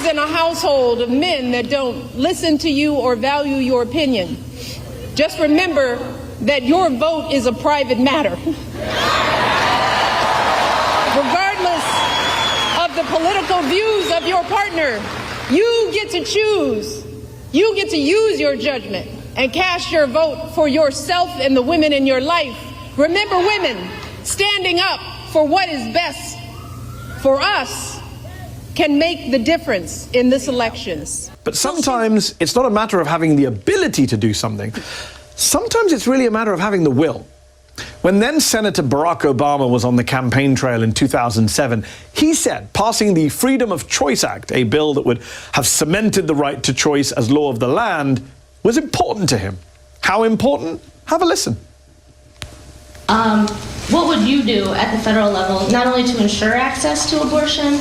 in a household of men that don't listen to you or value your opinion, just remember that your vote is a private matter. Regardless of the political views of your partner, you get to choose. You get to use your judgment and cast your vote for yourself and the women in your life. Remember, women, standing up for what is best for us can make the difference in this election. But sometimes it's not a matter of having the ability to do something. Sometimes it's really a matter of having the will. When then Senator Barack Obama was on the campaign trail in 2007, he said passing the Freedom of Choice Act, a bill that would have cemented the right to choice as law of the land, was important to him. How important? Have a listen. What would you do at the federal level, not only to ensure access to abortion,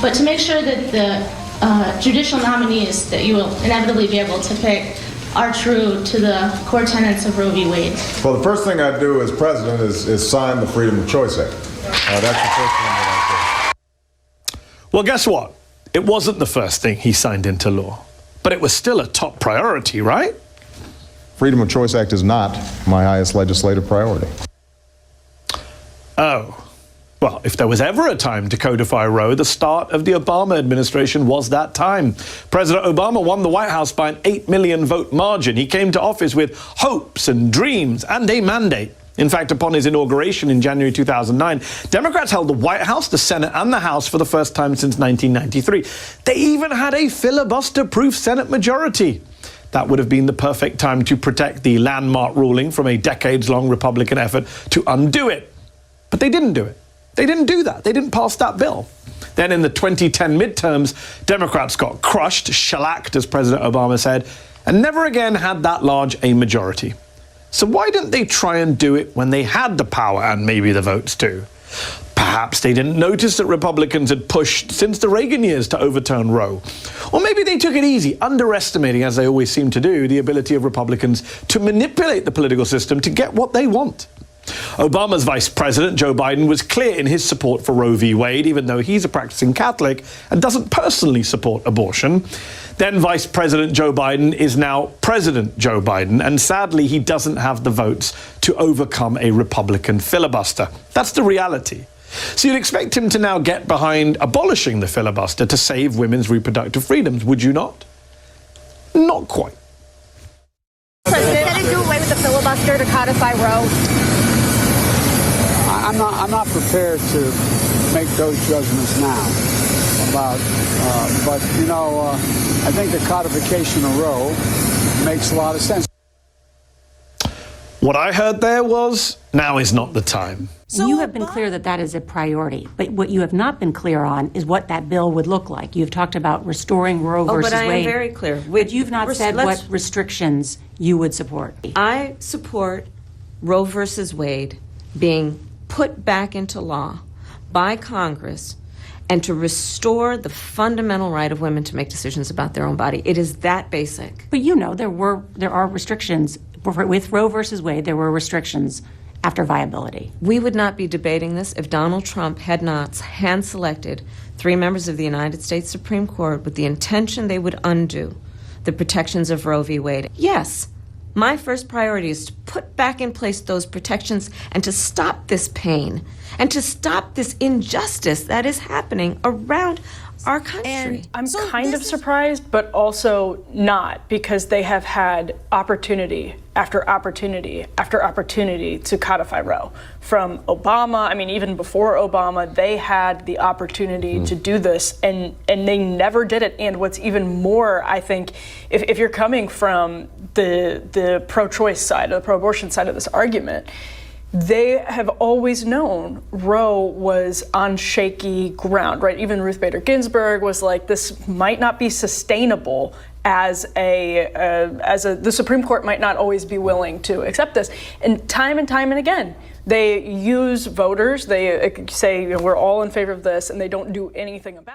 but to make sure that the judicial nominees that you will inevitably be able to pick are true to the core tenets of Roe v. Wade? Well, the first thing I'd do as president is sign the Freedom of Choice Act. That's the first thing that I'd do. Well, guess what? It wasn't the first thing he signed into law, but it was still a top priority, right? Freedom of Choice Act is not my highest legislative priority. Oh. Well, if there was ever a time to codify Roe, the start of the Obama administration was that time. President Obama won the White House by an 8 million vote margin. He came to office with hopes and dreams and a mandate. In fact, upon his inauguration in January 2009, Democrats held the White House, the Senate, and the House for the first time since 1993. They even had a filibuster-proof Senate majority. That would have been the perfect time to protect the landmark ruling from a decades-long Republican effort to undo it. But they didn't do it. They didn't do that. They didn't pass that bill. Then in the 2010 midterms, Democrats got crushed, shellacked, as President Obama said, and never again had that large a majority. So why didn't they try and do it when they had the power and maybe the votes too? Perhaps they didn't notice that Republicans had pushed since the Reagan years to overturn Roe. Or maybe they took it easy, underestimating, as they always seem to do, the ability of Republicans to manipulate the political system to get what they want. Obama's vice president, Joe Biden, was clear in his support for Roe v. Wade, even though he's a practicing Catholic and doesn't personally support abortion. Then Vice President Joe Biden is now President Joe Biden, and sadly he doesn't have the votes to overcome a Republican filibuster. That's the reality. So you'd expect him to now get behind abolishing the filibuster to save women's reproductive freedoms, would you not? Not quite. President, can it do away with the filibuster to codify Roe? I'm not prepared to make those judgments now about, but you know, I think the codification of Roe makes a lot of sense. What I heard there was, now is not the time. So you have been clear that that is a priority, but what you have not been clear on is what that bill would look like. You've talked about restoring Roe versus Wade. But I am very clear. But you've not said what restrictions you would support. I support Roe versus Wade being put back into law by Congress and to restore the fundamental right of women to make decisions about their own body. It is that basic. But you know there are restrictions. With Roe versus Wade, there were restrictions after viability. We would not be debating this if Donald Trump had not hand-selected 3 members of the United States Supreme Court with the intention they would undo the protections of Roe v. Wade. Yes, my first priority is to put back in place those protections and to stop this pain and to stop this injustice that is happening around our country. And I'm kind of surprised, but also not, because they have had opportunity after opportunity after opportunity to codify Roe. From Obama, I mean, even before Obama, they had the opportunity to do this, and they never did it. And what's even more, I think, if you're coming from the pro-choice side, or the pro-abortion side of this argument, they have always known Roe was on shaky ground, right? Even Ruth Bader Ginsburg was like, this might not be sustainable the Supreme Court might not always be willing to accept this. And time and again, they use voters, they say, we're all in favor of this, and they don't do anything about it.